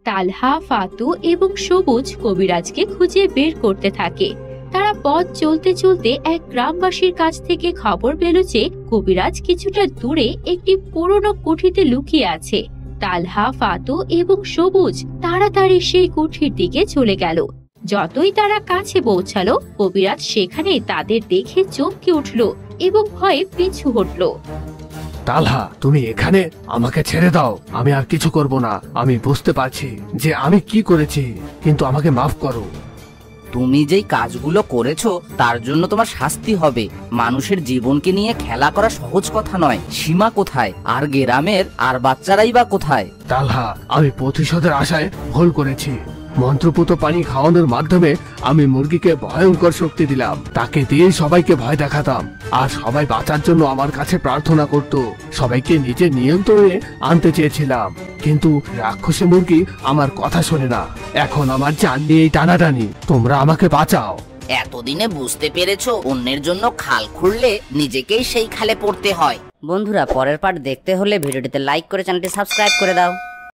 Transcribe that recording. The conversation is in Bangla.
তালহা, ফাতু এবং সবুজ কবিরাজকে খুঁজে বের করতে থাকে। তারা পথ চলতে চলতে এক গ্রামবাসীর কাছ থেকে খবর পেল যে কবিরাজ কিছুটা দূরে একটি পুরনো কুঠিতে লুকিয়ে আছে। তালহা, ফাতু এবং সবুজ তাড়াতাড়ি সেই কুঠির দিকে চলে গেল। যতই তারা কাছে পৌঁছালো, কবিরাজ সেখানে তাদের দেখে চমকে উঠল এবং ভয়ে পিছু হটল। তালহা, তুমি এখানে? আমাকে ছেড়ে দাও, আমি আর কিছু করব না। আমি বুঝতে পারছি যে আমি কি করেছি, কিন্তু আমাকে মাফ করো। তুমি যেই কাজগুলো করেছো তার জন্য তোমার শাস্তি হবে। মানুষের জীবনকে নিয়ে খেলা করা সহজ কথা নয়। সীমা কোথায়? আর গ্রামের আর বাচ্চারাই বা কোথায়? তালহা, আমি প্রতিশোধের আশায় ভুল করেছি। মন্ত্রপুত পানি খাওয়ানোর মাধ্যমে আমি মুরগিকে ভয়ঙ্কর শক্তি দিলাম। তাকে দিয়ে সবাইকে ভয় দেখাতাম, আর সবাই বাঁচার জন্য আমার কাছে প্রার্থনা করত। সবাইকে নিজের নিয়ন্ত্রণে আনতে চেয়েছিলাম, কিন্তু রাক্ষসী মুরগি আমার কথা শোনে না। এখন আমার জান নিয়েই টানাটানি। তোমরা আমাকে বাঁচাও। এতদিনে বুঝতে পেরেছো অন্যের জন্য খাল খুঁড়লে নিজেকেই সেই খালে পড়তে হয়। বন্ধুরা, পরের পার্ট দেখতে হলে ভিডিওটিতে লাইক করে চ্যানেলটি সাবস্ক্রাইব করে দাও।